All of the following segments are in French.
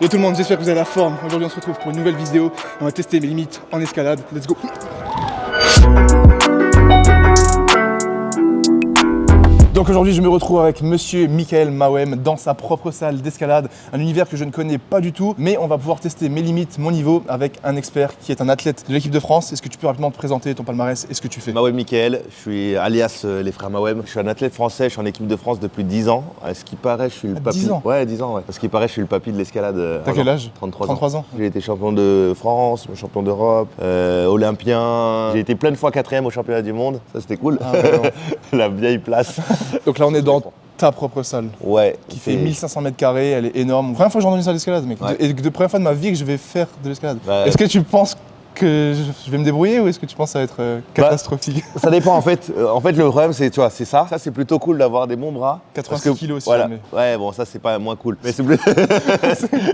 Yo tout le monde, j'espère que vous avez la forme. Aujourd'hui on se retrouve pour une nouvelle vidéo et on va tester mes limites en escalade. Let's go. Donc aujourd'hui je me retrouve avec monsieur Michael Mawem dans sa propre salle d'escalade, un univers que je ne connais pas du tout, mais on va pouvoir tester mes limites, mon niveau avec un expert qui est un athlète de l'équipe de France. Est-ce que tu peux rapidement te présenter ton palmarès et ce que tu fais? Mawem Michael, je suis alias les frères Mawem. Je suis un athlète français, je suis en équipe de France depuis 10 ans. À ce qui paraît, je suis le papy. 10 ans? Ouais, 10 ans, ouais. À ce qui paraît, je suis le papy de l'escalade. T'as quel âge? 33 ans. J'ai été champion de France, champion d'Europe, olympien. J'ai été plein de fois 4ème au championnat du monde. Ça, c'était cool. Ah, ouais, La vieille place. Donc là on est dans ta propre salle. Ouais. Qui fait 1500 mètres carrés, elle est énorme. Première fois que j'entends une salle d'escalade, mec. Ouais. Et de première fois de ma vie que je vais faire de l'escalade. Bah, est-ce que tu penses que je vais me débrouiller ou est-ce que tu penses que ça va être catastrophique? Ça dépend en fait. Le problème c'est, tu vois, c'est ça. Ça c'est plutôt cool d'avoir des bons bras. 86 kilos aussi. Voilà. Jamais. Ouais, bon ça c'est pas moins cool. Mais c'est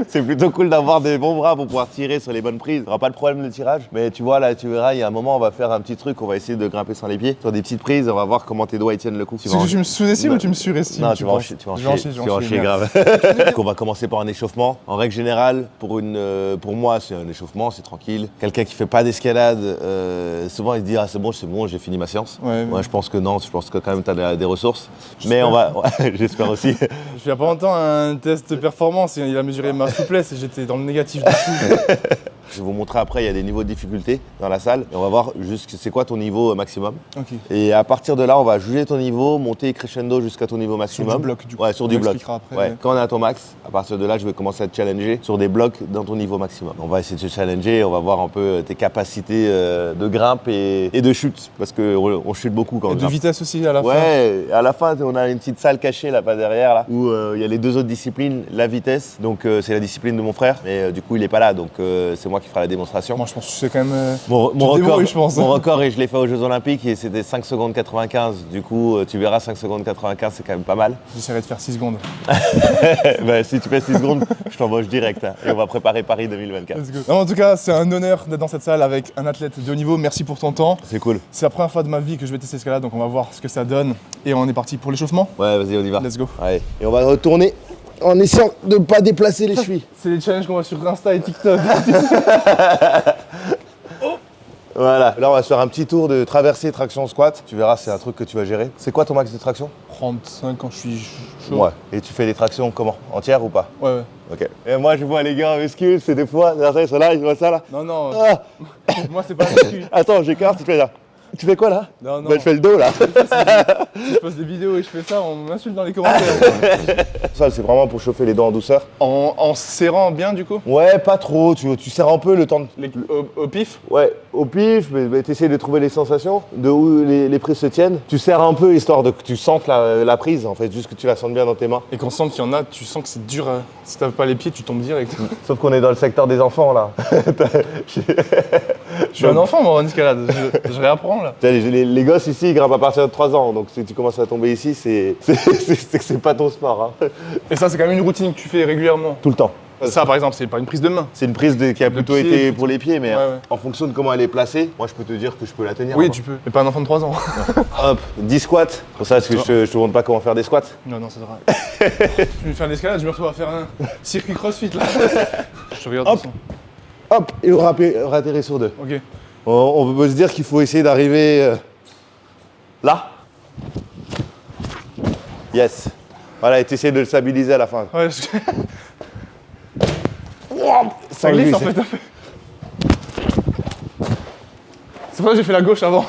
c'est plutôt cool d'avoir des bons bras pour pouvoir tirer sur les bonnes prises. Il n'y aura pas de problème de tirage. Mais tu vois là, tu verras, il y a un moment on va faire un petit truc. On va essayer de grimper sans les pieds sur des petites prises. On va voir comment tes doigts ils tiennent le coup. Est-ce que tu me sous-estimes ou tu me surestimes? Non, tu vas en chier grave. Donc on va commencer par un échauffement. En règle générale, pour moi c'est un échauffement, c'est tranquille. Quelqu'un qui fait pas d'escalade, souvent il se dit ah c'est bon j'ai fini ma séance. Ouais, Moi je pense que non, je pense que quand même tu as des ressources. Mais on va, ouais, j'espère aussi. Je fais il y a pas longtemps un test de performance et il a mesuré ma souplesse et j'étais dans le négatif dessus. Je vais vous montrer après, il y a des niveaux de difficulté dans la salle et on va voir juste c'est quoi ton niveau maximum. Okay. Et à partir de là, on va juger ton niveau, monter crescendo jusqu'à ton niveau maximum. Sur du bloc du coup. Ouais, sur du bloc. Après, ouais. Quand on est à ton max, à partir de là, je vais commencer à te challenger sur des blocs dans ton niveau maximum. On va essayer de te challenger, on va voir un peu tes capacités de grimpe et de chute parce qu'on chute beaucoup quand on grimpe. Et de vitesse aussi à la fin. Ouais, à la fin, on a une petite salle cachée là-bas derrière là, où il y a les deux autres disciplines, la vitesse, donc c'est la discipline de mon frère, mais du coup il est pas là, donc c'est moi qui ferai la démonstration. Moi je pense que c'est quand même mon record, je pense. Mon record, et je l'ai fait aux Jeux Olympiques et c'était 5 secondes 95, du coup tu verras 5 secondes 95 c'est quand même pas mal. J'essaierai de faire 6 secondes. Bah, si tu fais 6 secondes, je t'embauche direct hein, et on va préparer Paris 2024. Let's go. Non, en tout cas c'est un honneur d'être dans cette salle avec un athlète de haut niveau, merci pour ton temps. C'est cool. C'est la première fois de ma vie que je vais tester l'escalade donc on va voir ce que ça donne et on est parti pour l'échauffement. Ouais vas-y on y va. Let's go. Ouais. Et on va retourner en essayant de ne pas déplacer les chevilles. C'est les challenges qu'on voit sur Insta et TikTok. Voilà, là on va se faire un petit tour de traversée traction squat. Tu verras, c'est un truc que tu vas gérer. C'est quoi ton max de traction? 35 quand je suis chaud. Ouais. Et tu fais les tractions comment? Entières ou pas? Ouais. Ok. Et moi je vois les gars en muscu, c'est des fois, ils sont là, ils voient ça là. Non. Ah. Moi c'est pas un muscu. Attends, j'écarte, tu fais là. Tu fais quoi là? Non. Bah, je fais le dos là. Si je poste des vidéos et je fais ça, on m'insulte dans les commentaires. Ça c'est vraiment pour chauffer les dents en douceur. En serrant bien du coup? Ouais, pas trop, tu serres un peu le temps de... Au pif? Ouais, au pif, mais tu essaies de trouver les sensations, de où les prises se tiennent. Tu serres un peu histoire de que tu sentes la prise en fait, juste que tu la sentes bien dans tes mains. Et qu'on sent qu'il y en a, tu sens que c'est dur. Si t'as pas les pieds, tu tombes direct. Sauf qu'on est dans le secteur des enfants là. Je suis un enfant moi en escalade, je réapprends là. Les gosses ici ils grimpent à partir de 3 ans, donc si tu commences à tomber ici, c'est que c'est pas ton sport. Hein. Et ça c'est quand même une routine que tu fais régulièrement? Tout le temps. Ça par exemple c'est pas une prise de main. C'est une prise qui a plutôt pied, été pour les pieds, mais ouais. en fonction de comment elle est placée, moi je peux te dire que je peux la tenir. Oui tu peux, mais pas un enfant de 3 ans. Hop, 10 squats. Pour ça, est-ce que je te montre pas comment faire des squats? Non, ça devra. Je vais faire de l'escalade, je me retrouve à faire un circuit crossfit là. Je te regarde. Hop. Hop, et on ratterrit sur 2. Ok. On peut se dire qu'il faut essayer d'arriver là. Yes. Voilà, et tu essaies de le stabiliser à la fin. Ouais, ça glisse en fait un peu. C'est pour ça que j'ai fait la gauche avant.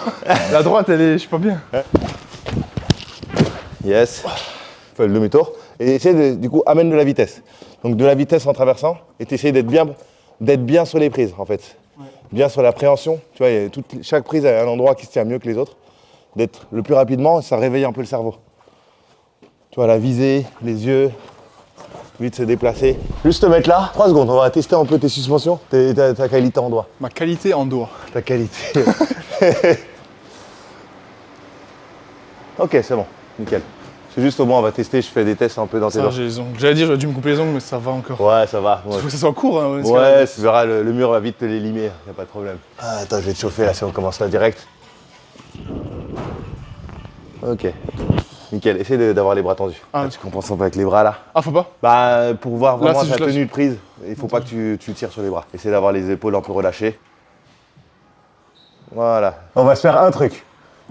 La droite, je suis pas bien. Yes. Fais le demi-tour. Et essaie de, du coup, amène de la vitesse. Donc de la vitesse en traversant. Et tu essaies d'être bien sur les prises en fait. Ouais. Bien sur la préhension. Tu vois, chaque prise a un endroit qui se tient mieux que les autres. D'être le plus rapidement, ça réveille un peu le cerveau. Tu vois, la visée, les yeux, vite se déplacer. Juste te mettre là, 3 secondes, on va tester un peu tes suspensions, ta qualité en doigt. Ma qualité en doigt. Ta qualité. Ok, c'est bon, nickel. C'est juste au moins on va tester, je fais des tests un peu dans tes doigts. J'allais dire, j'aurais dû me couper les ongles, mais ça va encore. Ouais, ça va. Il faut que ça soit court. Hein, ouais, tu verras, le mur va vite te l'élimer, y a pas de problème. Ah, attends, je vais te chauffer là si on commence là direct. Ok. Nickel, essaie d'avoir les bras tendus. Ah, Tu compenses un peu avec les bras là. Ah, faut pas? Bah, pour voir Là, vraiment si ta je lâche. tenue de prise, il faut pas que tu tires sur les bras. Essaie d'avoir les épaules un peu relâchées. Voilà. On va se faire un truc.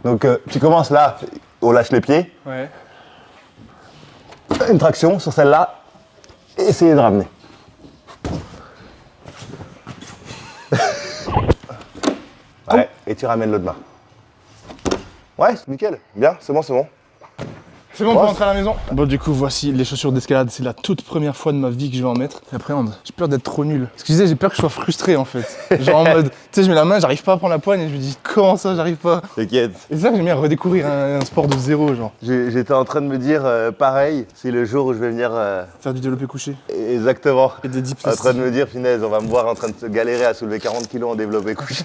Donc, tu commences là, on lâche les pieds. Ouais. Une traction sur celle-là. Et essayez de ramener. Ouais, et tu ramènes l'autre main. Ouais, c'est nickel. Bien, c'est bon, c'est bon. C'est bon, on peut rentrer à la maison. Bon, du coup, voici les chaussures d'escalade. C'est la toute première fois de ma vie que je vais en mettre. J'appréhende. J'ai peur d'être trop nul. Parce que je disais, j'ai peur que je sois frustré en fait. Genre en mode, tu sais, je mets la main, j'arrive pas à prendre la poigne et je me dis, comment ça, j'arrive pas. T'inquiète. Et c'est ça que j'aime bien redécouvrir un sport de zéro, genre. J'étais en train de me dire, pareil, c'est le jour où je vais venir... Faire du développé couché. Exactement. Et des dips. En train de me dire, finesse, on va me voir en train de se galérer à soulever 40 kilos en développé couché.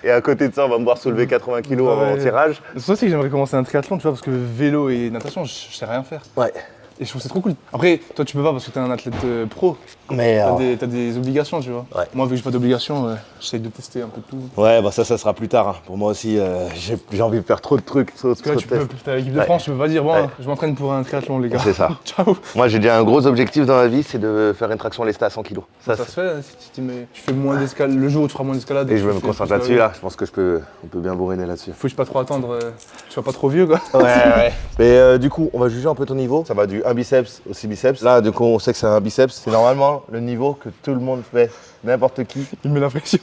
Et à côté de ça, on va me voir soulever 80 kilos en tirage. C'est ça aussi que j'aimerais commencer un triathlon, tu vois, parce que vélo et natation, je sais rien faire. Ouais. Et je trouve que c'est trop cool. Après, toi, tu peux pas parce que t'es un athlète pro. Mais T'as des obligations, tu vois. Ouais. Moi, vu que j'ai pas d'obligations, j'essaye de tester un peu tout. ouais, bah ça sera plus tard. Hein. Pour moi aussi, j'ai envie de faire trop de trucs, trop Parce que là, de tests. t'es à l'équipe de France, tu peux pas dire, bon, Ouais. je m'entraîne pour un triathlon, les gars. C'est ça. Ciao. Moi, j'ai déjà un gros objectif dans la vie, c'est de faire une traction lestée à 100 kilos. Ça se fait, si tu fais moins d'escalade, le jour où tu feras moins d'escalade. Et je vais tu me fais concentrer plus là-dessus, là. Je pense que on peut bien bourriner là-dessus. Faut juste pas trop attendre, tu sois pas trop vieux, quoi. Ouais. Mais du coup, on va juger un peu ton niveau. Ça va du 1 biceps au 6 biceps. Là, du coup, on sait que c'est un biceps. C'est normalement le niveau que tout le monde fait. N'importe qui Il me met la pression.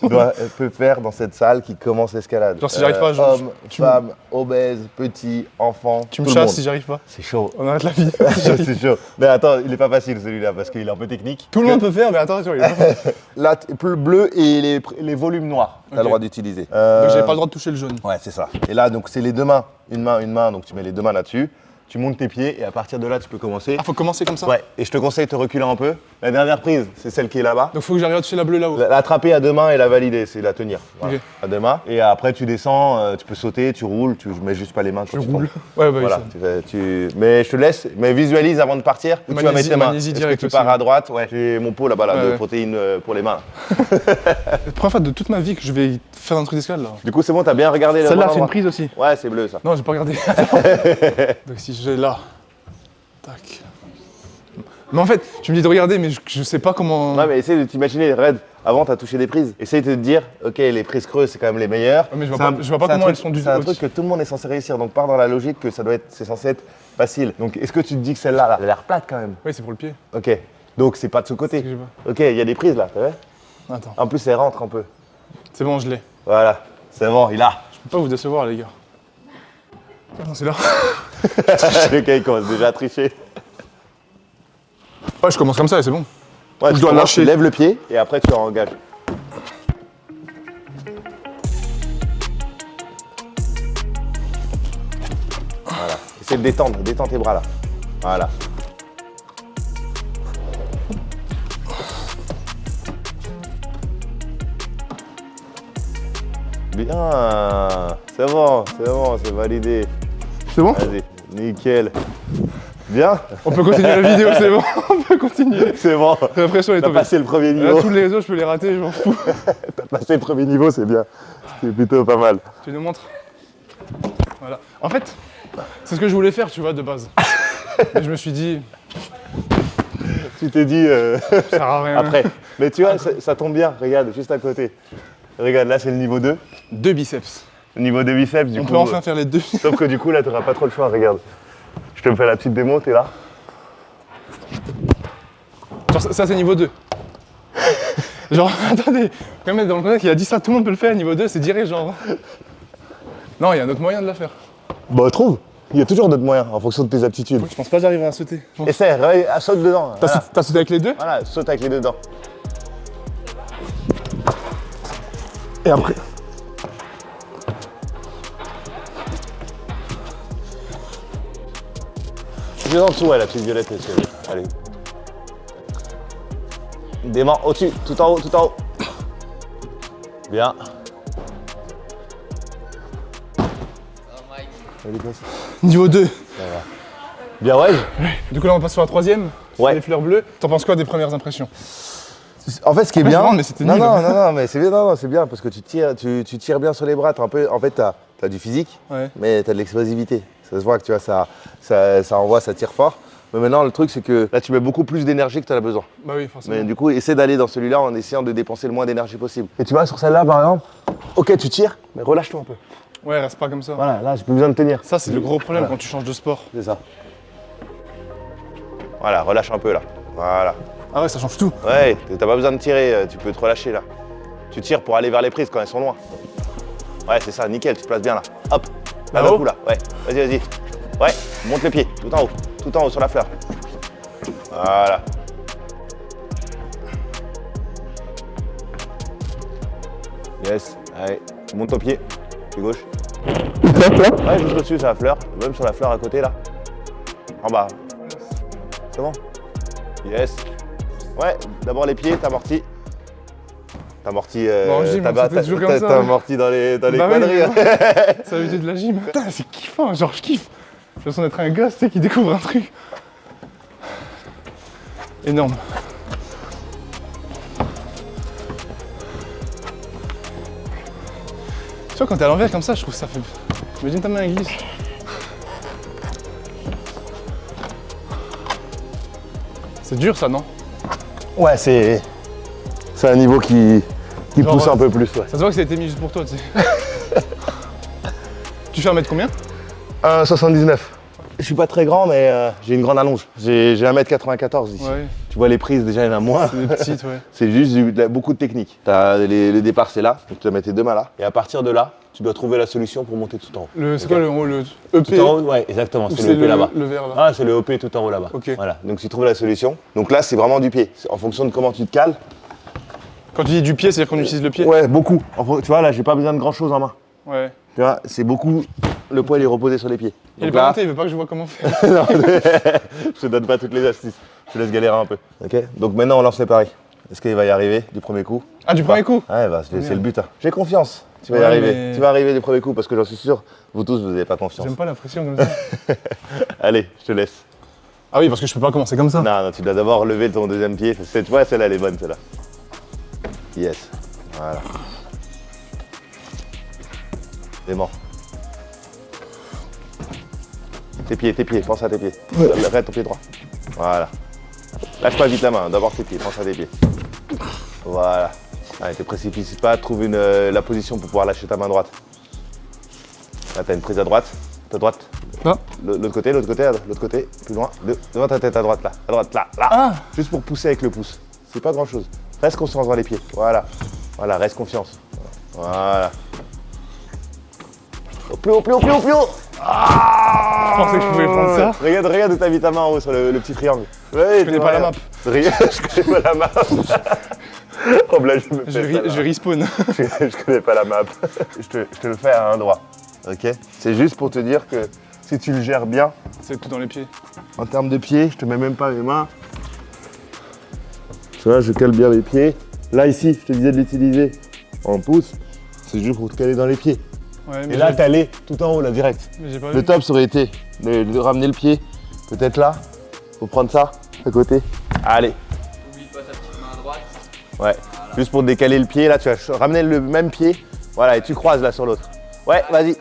peut faire dans cette salle qui commence l'escalade. Genre, si j'arrive pas, homme, tu femme, obèse, petit, enfant, Tu me tout le chasses monde. si j'arrive pas. C'est chaud. On arrête la vie. C'est chaud. Mais attends, il est pas facile celui-là parce qu'il est un peu technique. Tout le monde peut faire, mais attention, il est pas- Là, le bleu et les volumes noirs, t'as Ok. le droit d'utiliser. Donc j'avais pas le droit de toucher le jaune. Ouais, c'est ça. Et là, donc c'est les deux mains, une main, donc tu mets les deux mains là-dessus. Tu montes tes pieds et à partir de là, tu peux commencer. Ah, faut commencer comme ça. Ouais, et je te conseille de te reculer un peu. La dernière prise, c'est celle qui est là-bas. Donc faut que j'arrive à toucher la bleue là-haut. L'attraper à deux mains et la valider, c'est la tenir. Voilà, Ok. à deux mains. Et après, tu descends, tu peux sauter, tu roules, tu mets juste pas les mains quand Je tu roule. tombes. Ouais, bah Voilà, oui, mais je te laisse, mais visualise avant de partir où tu vas mettre tes mains. magnésie Est-ce que direct tu aussi. pars à droite? Ouais, j'ai mon pot là-bas, là, Ouais, de ouais. protéines pour les mains. C'est la première fois de toute ma vie que je vais faire un truc d'escalade là. Du coup, c'est bon, t'as bien regardé le Celle-là, bon c'est une endroit. prise aussi. Ouais, c'est bleu ça. Non, j'ai pas regardé. Donc si je vais là. Tac. Mais en fait, tu me dis de regarder, mais je sais pas comment. Ouais, mais essaye de t'imaginer, Red, avant t'as touché des prises. Essaye de te dire, ok, les prises creuses c'est quand même les meilleures. Ouais, mais je vois C'est pas- je vois pas c'est un comment truc- elles sont du- C'est un truc que tout le monde est censé réussir, donc pars dans la logique que c'est censé être facile. Donc est-ce que tu te dis que celle-là, là, elle a l'air plate quand même? Oui, c'est pour le pied. Ok, donc c'est pas de ce C'est côté. ce que j'ai pas. Ok, il y a des prises là, t'as vu? Attends. En plus, elle rentre un peu. C'est bon, je l'ai. Voilà, c'est bon, il a. Je peux pas vous décevoir, les gars. Ah non, c'est là. Le gars, il commence déjà à tricher. Ouais, je commence comme ça et c'est bon. Ouais, Je tu dois commences, lâcher. tu lèves le pied et après tu engages. Voilà. Essaye de détendre, détends tes bras là. Voilà. Bien. C'est validé. C'est bon? Vas-y, nickel. Bien, On peut continuer la vidéo, c'est bon. On peut continuer. c'est bon. J'ai l'impression d'être T'as tombé. passé le premier Là, niveau. tous les réseaux, je peux les rater, je m'en fous. T'as passé le premier niveau, c'est bien. C'est plutôt pas mal. Tu nous montres? Voilà. En fait, c'est ce que je voulais faire, tu vois, de base. Mais je me suis dit, Tu t'es dit ça sert à rien. après. Mais tu vois, ça tombe bien. Regarde, juste à côté. Regarde, là, c'est le niveau 2. 2 biceps. Le niveau des biceps, du On coup. peut enfin faire les deux. Sauf que du coup, là, t'auras pas trop le choix. Regarde. Je te fais la petite démo, t'es là. Genre, ça c'est niveau 2. Genre, attendez, quand même, dans le contexte, il a dit ça, tout le monde peut le faire, niveau 2, c'est direct, genre. Non, il y a un autre moyen de la faire. Bah, trouve. Il y a toujours d'autres moyens en fonction de tes aptitudes. Je pense pas que j'arriverai à sauter. Essaie, saute dedans. Voilà. T'as sauté avec les deux? Voilà, saute avec les deux dents. Et après. Juste en dessous, ouais, la petite violette. Allez. Des mains au-dessus, tout en haut, tout en haut. Bien. Niveau 2. Bien, ouais. Du coup, là, on passe sur la troisième. Ouais. Les fleurs bleues. T'en penses quoi des premières impressions? En fait, ce qui est Après, je bien, demande, mais c'était non, nul. non, mais c'est bien, non, c'est bien parce que tu tires bien sur les bras. En fait, t'as du physique, Ouais. mais t'as de l'explosivité. Ça se voit que tu vois, ça envoie, ça tire fort. Mais maintenant, le truc, c'est que là, tu mets beaucoup plus d'énergie que tu en as besoin. Bah oui, forcément. Mais du coup, essaie d'aller dans celui-là en essayant de dépenser le moins d'énergie possible. Et tu vois, sur celle-là, par exemple, ok, tu tires, mais relâche-toi un peu. Ouais, reste pas comme ça. Voilà, là, j'ai plus besoin de tenir. Ça, c'est le gros problème Voilà. quand tu changes de sport. C'est ça. Voilà, relâche un peu là. Voilà. Ah ouais, ça change tout. Ouais, t'as pas besoin de tirer, tu peux te relâcher là. Tu tires pour aller vers les prises quand elles sont loin. Ouais, c'est ça, nickel, tu te places bien là. Hop, là, d'un Là-haut coup là. Ouais, vas-y. Ouais, monte le pied, tout en haut sur la fleur. Voilà. Yes, allez, monte au pied, pied gauche. Ouais, juste au-dessus, c'est la fleur. Même sur la fleur à côté là. En bas. C'est bon? Yes. Ouais, d'abord les pieds, t'amortis. T'amortis. Bon, en gym, c'était toujours comme ça. T'amortis dans les Bah oui, quadrilles. C'est l'habitude de la gym. Putain, c'est kiffant, genre je kiffe. J'ai l'impression d'être un gosse, tu sais, qui découvre un truc. Énorme. Tu vois, quand t'es à l'envers comme ça, je trouve que ça fait. Imagine ta main glisse. C'est dur ça, non? Ouais, c'est un niveau qui Genre, pousse un peu plus. Ouais. Ça se voit que ça a été mis juste pour toi, tu sais. Tu fais 1 mètre combien? 1,79. Je suis pas très grand, mais j'ai une grande allonge. J'ai 1m94 ici. Ouais, Tu vois les prises, déjà, il y en a moins. c'est des petites, ouais. C'est juste beaucoup de technique. Le départ, c'est là, donc tu dois mettre tes 2 mains là. Et à partir de là, tu dois trouver la solution pour monter tout en haut. C'est quoi le EP? Tout en haut, ouais, exactement, Ou c'est le EP là-bas. le vert là? Ah, c'est le EP tout en haut là-bas. Ok. Voilà, donc tu trouves la solution. Donc là, c'est vraiment du pied. C'est en fonction de comment tu te cales. Quand tu dis du pied, c'est-à-dire qu'on utilise le pied? Ouais, beaucoup. Tu vois, là, j'ai pas besoin de grand-chose en main. Ouais. Tu vois, c'est beaucoup. Le poids, il est reposé sur les pieds. Il est Donc pas là, monté, il veut pas que je vois comment faire. non, je te donne pas toutes les astuces. Je te laisse galérer un peu. Ok. Donc maintenant, on lance les paris. Est-ce qu'il va y arriver du premier coup? Ah, du premier coup? Ouais, bah, c'est le but. Hein. J'ai confiance. Tu vas y Ouais, arriver. mais- Tu vas arriver du premier coup parce que j'en suis sûr, vous tous, vous n'avez pas confiance. J'aime pas la pression comme ça. Allez, je te laisse. Ah oui, parce que je peux pas commencer comme ça. Non, tu dois d'abord lever ton deuxième pied. Tu vois, celle-là, elle est bonne, celle-là. Yes. Voilà. Dément. Tes pieds, pense à tes pieds. Arrête ton pied droit. Voilà. Lâche pas vite la main, d'abord tes pieds, pense à tes pieds. Voilà. Allez, te précipite pas, trouve la position pour pouvoir lâcher ta main droite. Là, t'as une prise à droite. Ta droite. Là. L'autre côté, plus loin. Devant ta tête à droite, là. À droite, là. Ah! Juste pour pousser avec le pouce. C'est pas grand chose. Reste confiance dans les pieds. Voilà. Voilà, reste confiance. Voilà. Au plus haut. Je pensais que je pouvais prendre ça. Regarde où t'as mis ta main en haut sur le petit triangle. Ouais, Je connais pas la map. Je connais pas la map. Oh blague, je me pète, Je respawn. je connais pas la map. Je te le fais à un droit. Ok. C'est juste pour te dire que si tu le gères bien, C'est tout dans les pieds. en termes de pieds, je te mets même pas mes mains. Tu vois, je cale bien mes pieds. Là ici, je te disais de l'utiliser en pouce. C'est juste pour te caler dans les pieds. Ouais, Et là, t'allais tout en haut, là, direct. mais j'ai pas Le vu. top, ça aurait été de ramener le pied, peut-être là. Faut prendre ça, à côté. Allez. N'oublie pas ta petite main à droite. Ouais. Juste pour décaler le pied, là, tu vas ramener le même pied. Voilà, et tu croises là sur l'autre. Ouais, vas-y.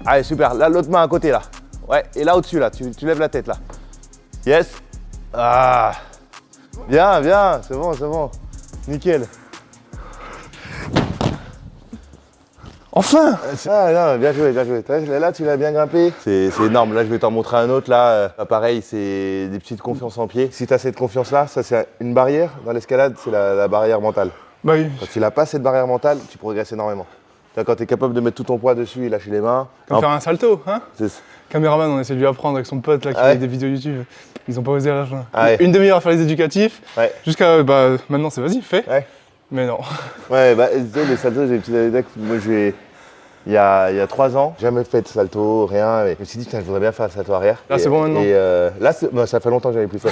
Allez, super. Là, l'autre main à côté, là. Ouais, et là, au-dessus, là, tu lèves la tête, là. Yes. Ah. Bien, c'est bon. Nickel. Enfin! Ah non, bien joué. Là, tu l'as bien grimpé. C'est énorme. Là, je vais t'en montrer un autre. Là, pareil, c'est des petites confiances en pied. Si tu as cette confiance-là, ça, c'est une barrière. Dans l'escalade, c'est la barrière mentale. Bah oui. Quand tu n'as pas cette barrière mentale, tu progresses énormément. Quand tu es capable de mettre tout ton poids dessus et lâcher les mains. Comme faire un salto, hein? C'est- Caméraman, on essaie de lui apprendre avec son pote là qui Ah ouais. fait des vidéos YouTube. Ils ont pas osé à la fin. Ah ouais. Une demi-heure à faire les éducatifs. Ouais. Jusqu'à maintenant c'est vas-y, fais. Ouais. Mais non. Ouais, bah, tu sais, les saltos, j'ai une petite anecdote. Moi, il y a 3 ans, jamais fait de salto, rien. Mais je me suis dit, putain, je voudrais bien faire le salto arrière. Là, c'est bon maintenant. Et là, non, ça fait longtemps que j'avais plus fait.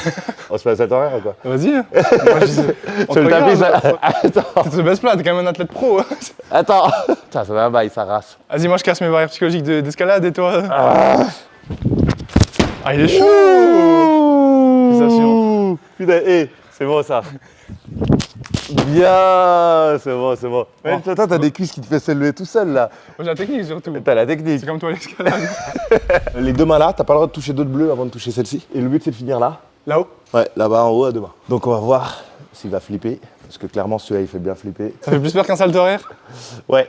On se fait un salto arrière ou quoi? Vas-y. Hein. Moi, je sais- on Sur te le tapis, regarde, ça. Attends. Tu te baisses pas, t'es quand même un athlète pro. Hein. Attends. Putain, ça va un bail, ça race. Vas-y, moi je casse mes barrières psychologiques d'escalade et toi. Ah, Il est chaud. Félicitations. Putain, c'est bon ça. Bien, c'est bon, c'est bon. Ouais, toi, t'as des cuisses qui te font se lever tout seul là. Moi, j'ai la technique surtout. T'as la technique. C'est comme toi l'escalade. Les deux mains là, t'as pas le droit de toucher d'autres bleus avant de toucher celle-ci. Et le but c'est de finir là. Là-haut? Ouais, là-bas en haut à deux mains. Donc on va voir s'il va flipper. Parce que clairement celui-là il fait bien flipper. Ça fait plus peur qu'un salto horaire? Ouais.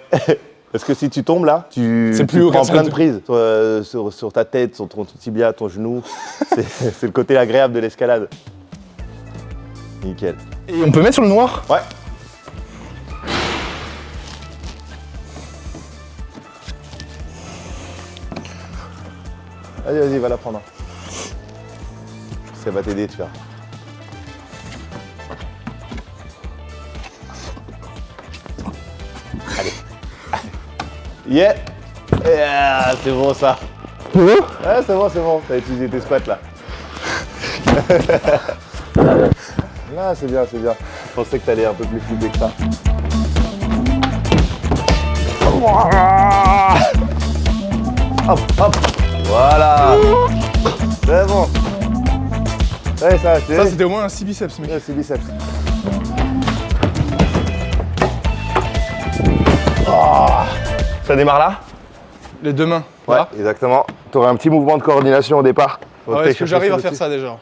Parce que si tu tombes là, tu haut prends qu'un plein de salto. prises sur ta tête, sur ton tibia, ton genou. C'est le côté agréable de l'escalade. Nickel. Et on peut mettre sur le noir? Ouais. Vas-y, vas-y, va la prendre. Ça va t'aider, tu vois. Allez. Yeah. Yeah, c'est bon ça. C'est bon? Ouais, c'est bon, c'est bon. T'as utilisé tes squats là. Là, c'est bien, c'est bien. Je pensais que t'allais un peu plus flipper que ça. Hop, hop. Voilà. C'est bon. Ouais, ça, Ça, c'était au moins un 6 biceps, mec. c'est biceps. Oh. Ça démarre là? Les deux mains. Ouais, Là. exactement. Tu auras un petit mouvement de coordination au départ. Ah ouais, est-ce que j'arrive à faire ça déjà?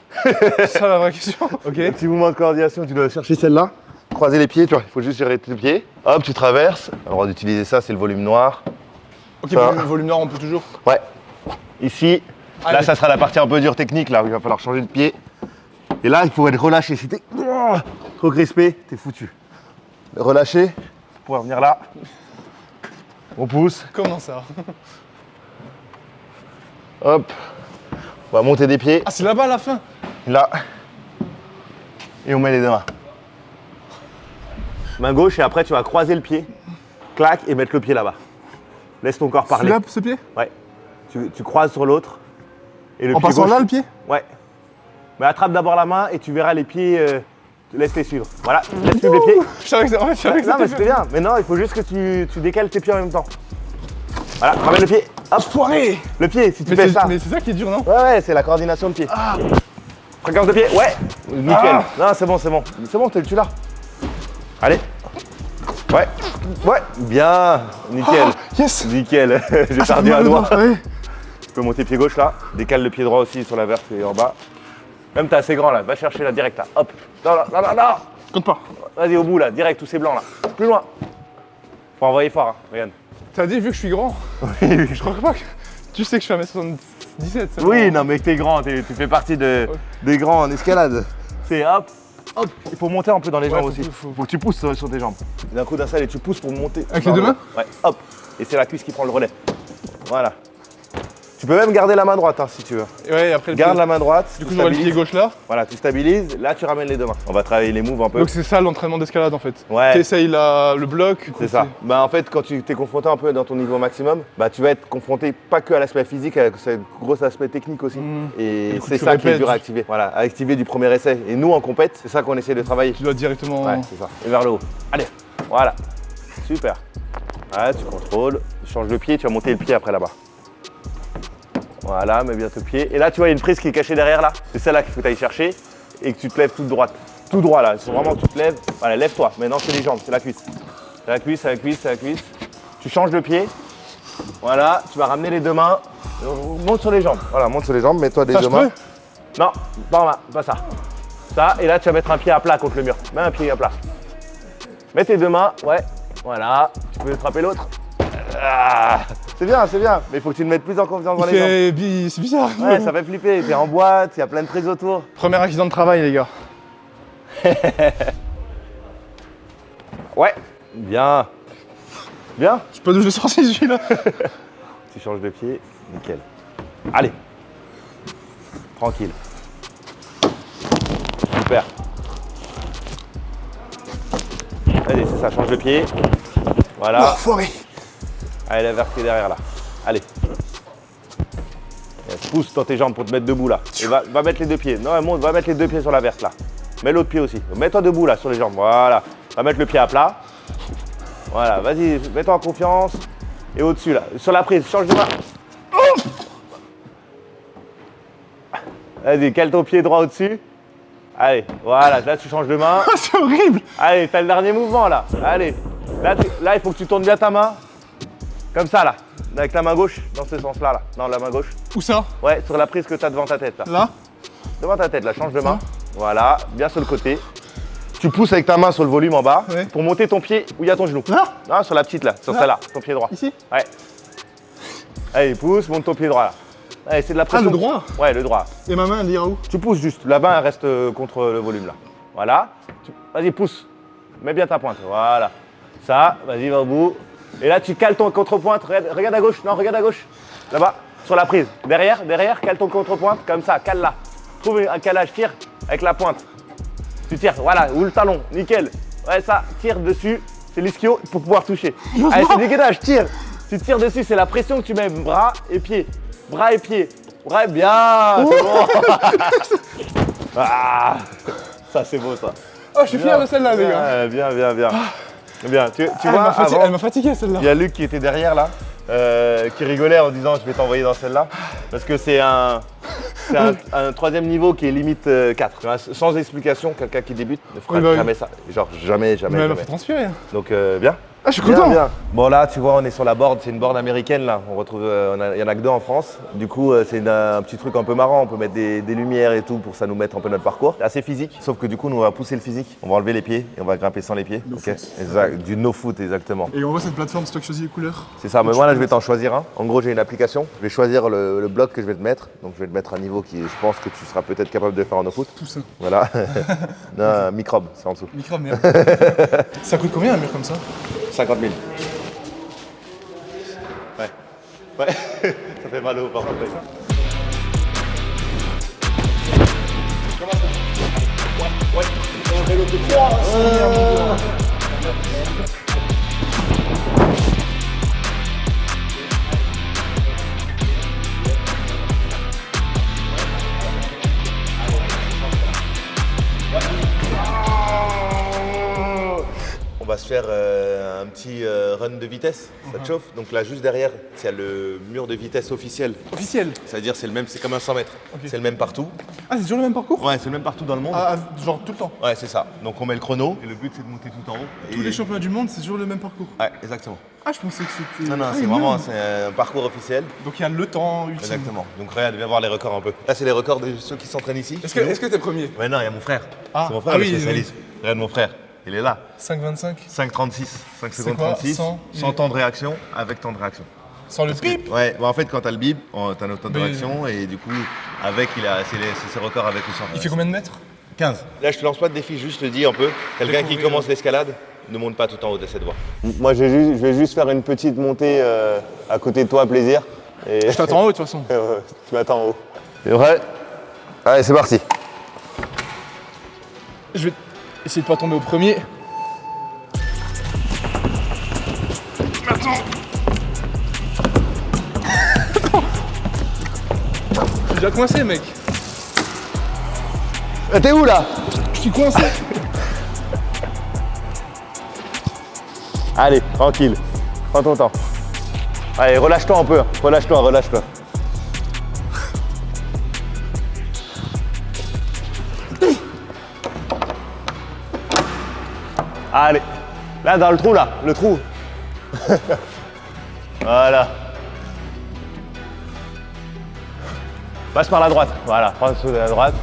C'est ça la vraie question. Ok. Un petit mouvement de coordination, tu dois chercher celle-là. Croiser les pieds, tu vois, il faut juste gérer tes pieds. Hop, tu traverses. Tu as le droit d'utiliser ça, c'est le volume noir. Ok, Ça. volume noir, on peut toujours. Ouais. Ici, Ah, là, mais- ça sera la partie un peu dure technique, là, où il va falloir changer de pied. Et là, il faut être relâché. Si t'es trop crispé, t'es foutu. Relâché, pour pouvoir venir là. On pousse. Comment ça? Hop. On va monter des pieds. Ah, c'est là-bas à la fin. Là. Et on met les deux mains. Main gauche et après tu vas croiser le pied. Clac et mettre le pied là-bas. Laisse ton corps parler. Celui-là, ce pied? Ouais. Tu croises sur l'autre. Et le En pied passant gauche. là, le pied? Ouais. Mais attrape d'abord la main et tu verras les pieds. Laisse-les suivre. Voilà. Laisse suivre les pieds. Je savais que ça- en fait, je savais que Non mais c'était c'était bien. Mais non, il faut juste que tu décales tes pieds en même temps. Voilà. Ramène le pied. Hop. foiré. Le pied, si tu Mais fais c'est ça. mais c'est ça qui est dur, non? Ouais, ouais, c'est la coordination de pied. Fréquence de pied, ouais. Nickel. Ah. Non, c'est bon, c'est bon. C'est bon, tu l'as. Allez. Ouais. Ouais. Bien. Nickel. Yes. Nickel. J'ai perdu un doigt. Ouais. Tu peux monter pied gauche là. Décale le pied droit aussi sur la verse et en bas. Même t'es assez grand là. Va chercher là, direct là. Hop. Non, non, non, non, non. Compte pas. Vas-y, au bout là, direct, tous ces blancs là. Plus loin. Faut envoyer fort, hein. Regarde. T'as dit, vu que je suis grand, je crois pas que. Tu sais que je fais 1m77. c'est Oui, bon. non, mais que t'es grand, tu fais partie des grands en escalade. C'est hop, hop. Il faut monter un peu dans les jambes faut aussi. que- faut- Faut que tu pousses sur tes jambes. D'un coup d'un seul et tu pousses pour monter. Avec les deux mains? Ouais, hop. Et c'est la cuisse qui prend le relais. Voilà. Tu peux même garder la main droite hein, si tu veux. Et ouais, après le Garde pied. la main droite. Du coup, tu j'aurai le pied stabilises. gauche là. Voilà, tu stabilises. Là, tu ramènes les deux mains. On va travailler les moves un peu. Donc c'est ça l'entraînement d'escalade en fait. Ouais. T'essayes le bloc. C'est ça. Bah en fait, quand tu t'es confronté un peu dans ton niveau maximum, bah tu vas être confronté pas que à l'aspect physique, à ce gros aspect technique aussi. Et du coup, c'est tu ça qui est répètes. dur à activer. Voilà, à activer du premier essai. Et nous en compète, c'est ça qu'on essaie de travailler. Tu dois directement. Ouais, c'est ça. Et vers le haut. Allez, voilà. Super. Ouais, tu contrôles. Tu changes le pied, tu vas monter le pied après là-bas. Voilà, mets bien ton pied. Et là, tu vois, il y a une prise qui est cachée derrière là. C'est celle-là qu'il faut aller chercher et que tu te lèves toute droite. Tout droit là. Il faut vraiment que tu te lèves. Voilà, lève-toi. Maintenant, c'est les jambes, c'est la cuisse. C'est la cuisse, c'est la cuisse, c'est la cuisse. Tu changes de pied. Voilà, tu vas ramener les deux mains. Monte sur les jambes. Voilà, monte sur les jambes, mets-toi des Ça, deux je mains. peux? Non, pas en main, pas ça. Ça, et là, tu vas mettre un pied à plat contre le mur. Mets un pied à plat. Mets tes deux mains, ouais. Voilà, tu peux attraper l'autre. Ah, c'est bien, mais il faut que tu te mettes plus en confiance dans les jambes. C'est bizarre. Ouais, ça fait flipper. T'es en boîte, il y a plein de prises autour. Premier accident de travail, les gars. Ouais, bien. Bien. Je sais pas d'où je l'ai sorti celui-là. Tu changes de pied, nickel. Allez. Tranquille. Super. Allez, c'est ça, change de pied. Voilà. Foiré. Allez, la verse qui est derrière là. Allez. Yes, pousse dans tes jambes pour te mettre debout là. Et va mettre les deux pieds. Non, monte, va mettre les deux pieds sur la verse là. Mets l'autre pied aussi. Mets-toi debout là sur les jambes. Voilà. Va mettre le pied à plat. Voilà, vas-y, mets-toi en confiance. Et au-dessus là. Sur la prise, change de main. Vas-y, cale ton pied droit au-dessus. Allez, voilà, là tu changes de main. C'est horrible. Allez, t'as le dernier mouvement là. Allez, là il faut que tu tournes bien ta main. Comme ça là, avec la main gauche, dans ce sens-là. Là. Non, la main gauche. Où ça? Ouais, sur la prise que t'as devant ta tête là. Là? Devant ta tête là, change de main. Voilà, bien sur le côté. Tu pousses avec ta main sur le volume en bas pour monter ton pied où il y a ton genou. Là? Non, sur la petite là, sur celle-là, ton pied droit. Ici? Ouais. Allez, pousse, monte ton pied droit là. Allez, c'est de la pression. Ah, le droit? Ouais, le droit. Et ma main, elle ira où? Tu pousses juste, la main elle reste contre le volume là. Voilà. Vas-y, pousse. Mets bien ta pointe. Voilà. Ça, vas-y, va au bout. Et là, tu cales ton contrepointe. Regarde à gauche. Non, regarde à gauche. Là-bas, sur la prise. Derrière, cale ton contrepointe. Comme ça, cale là. Trouve un calage, tire avec la pointe. Tu tires, voilà, ou le talon, nickel. Ouais, ça, tire dessus. C'est l'ischio pour pouvoir toucher. Allez, c'est du gainage, tire. Tu tires dessus, c'est la pression que tu mets bras et pied. Bras et pied. Ouais, bien. C'est bon. Ah, ça, c'est beau, ça. Oh, je suis fier de celle-là, les gars. Bien. Bien, tu Elle vois, m'a fatigué, celle-là. il y a Luc qui était derrière là, qui rigolait en disant je vais t'envoyer dans celle-là. Parce que c'est un troisième niveau qui est limite 4. Tu vois, sans explication, quelqu'un qui débute ne fera jamais ça. Genre jamais. Mais elle m'a fait transpirer. Donc bien. Ah, je suis content. Bien. Bon là, tu vois, on est sur la board, c'est une board américaine là. On retrouve, il y en a que 2 en France. Du coup, c'est un petit truc un peu marrant. On peut mettre des lumières et tout pour ça nous mettre un peu notre parcours. Assez physique, sauf que du coup, nous on va pousser le physique. On va enlever les pieds et on va grimper sans les pieds. Ok. Exact. Du no foot exactement. Et on voit cette plateforme, c'est toi qui choisis les couleurs. C'est ça. Mais moi là, je vais t'en choisir un. En gros, j'ai une application. Je vais choisir le bloc que je vais te mettre. Donc je vais te mettre un niveau qui, je pense que tu seras peut-être capable de faire en no foot. Tout ça. Voilà. Non, microbe, c'est en dessous. Microbe, merde. Ça coûte combien un mur comme ça? 50 000. Ouais, ça fait mal au par contre. On va se faire un petit run de vitesse, ça te chauffe. Donc là, juste derrière, il y a le mur de vitesse officiel. Officiel? C'est-à-dire, c'est le même, c'est comme un 100 mètres. Okay. C'est le même partout. Ah, c'est toujours le même parcours? Ouais, c'est le même partout dans le monde. Ah, genre tout le temps? Ouais, c'est ça. Donc on met le chrono et le but, c'est de monter tout en haut. Tous les championnats du monde, c'est toujours le même parcours? Ouais, exactement. Ah, je pensais que c'était... Non, c'est vraiment un parcours officiel. Donc il y a le temps ultime. Exactement. Donc regarde, viens voir les records un peu. Là, c'est les records de ceux qui s'entraînent ici. Est-ce que t'es premier? Ouais, non, il y a mon frère. Ah. C'est mon frère, Ah le oui, spécialiste. Regarde mon frère, il est là. 5,25? 5,36. 5 secondes quoi, 36. 100? Sans temps de réaction, avec temps de réaction. Sans le bip? Ouais, bah en fait, quand t'as le bip, t'as notre temps de réaction et du coup, avec, c'est ses records avec ou sans. Il fait combien de mètres? 15. Là, je te lance pas de défi, juste je te dis un peu. Quelqu'un qui commence l'escalade ne monte pas tout en haut de cette voie. Moi, je vais juste faire une petite montée à côté de toi, plaisir. Et... Je t'attends en haut de toute façon. Tu m'attends en haut. C'est vrai? Allez, c'est parti. Je vais essayer de pas tomber au premier. Attends. Je suis déjà coincé, mec. T'es où là? Je suis coincé. Allez, tranquille. Prends ton temps. Allez, relâche-toi un peu. Relâche-toi. Allez. Là, dans le trou, là. Le trou. Voilà. Passe par la droite. Voilà, prends le de la droite.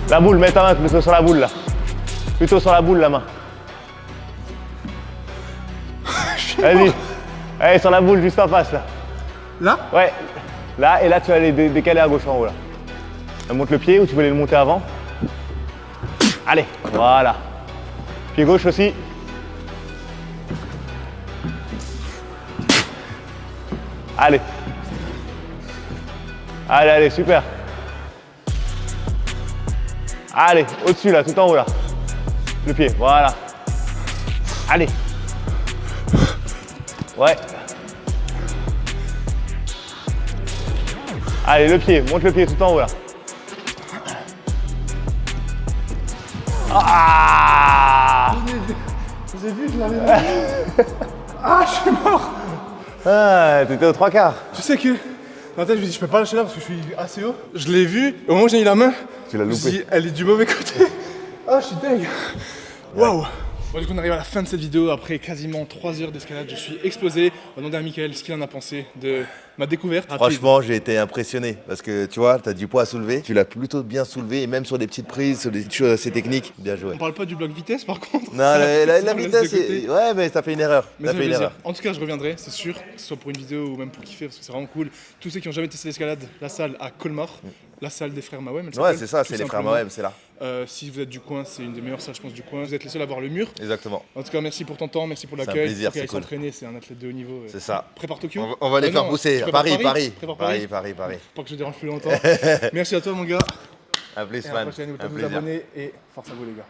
La boule, mets ta main plutôt sur la boule là. Plutôt sur la boule la main. Vas-y. Allez, sur la boule juste en face là. Là? Ouais. Là, et là tu vas les décaler à gauche en haut là. Monte le pied ou tu voulais le monter avant. Allez, voilà. Pied gauche aussi. Allez. Allez, super. Allez, au-dessus là, tout en haut là. Le pied, voilà. Allez. Ouais. Allez, le pied, monte le pied tout en haut là. Ah! Vous avez vu, je l'avais vu. Ah, je suis mort. Ah, t'étais aux 3 quarts. Tu sais que Dans la tête, je me dis, je peux pas lâcher là parce que je suis assez haut. Je l'ai vu, au moment où j'ai mis la main, Tu l'as je me loupé. suis dit, elle est du mauvais côté. Ah, je suis dingue. Waouh. Bon, du coup, on arrive à la fin de cette vidéo. Après quasiment 3 heures d'escalade, je suis explosé. On va demander à Mickaël ce qu'il en a pensé de ma découverte. Franchement, j'ai été impressionné parce que tu vois, tu as du poids à soulever. Tu l'as plutôt bien soulevé et même sur des petites prises, sur des choses assez techniques. Bien joué. On parle pas du bloc vitesse par contre. Non, Ça, la on laisse vitesse, de côté. ouais, mais ça fait une erreur. Mais Ça ça fait fait une plaisir. erreur. En tout cas, je reviendrai, c'est sûr, que ce soit pour une vidéo ou même pour kiffer, parce que c'est vraiment cool. Tous ceux qui ont jamais testé l'escalade, la salle à Colmar, la salle des frères Mawem. elle Ouais, s'appelle, c'est ça, tout c'est les frères simplement. Moem, c'est là. Si vous êtes du coin, c'est une des meilleures salles, je pense, du coin. Vous êtes les seuls à voir le mur. Exactement. En tout cas, merci pour ton temps, merci pour C'est un l'accueil. plaisir, Faut qu'il aille c'est cool. s'entraîner, c'est un athlète de haut niveau. C'est ça. Prépare Tokyo. On va les faire non, pousser. tu prépares Paris. Prépare Paris. Pas que je dérange plus longtemps. Merci à toi, mon gars. À plus, Et à la man. prochaine, n'oubliez pas Un de vous plaisir. abonner et force à vous, les gars.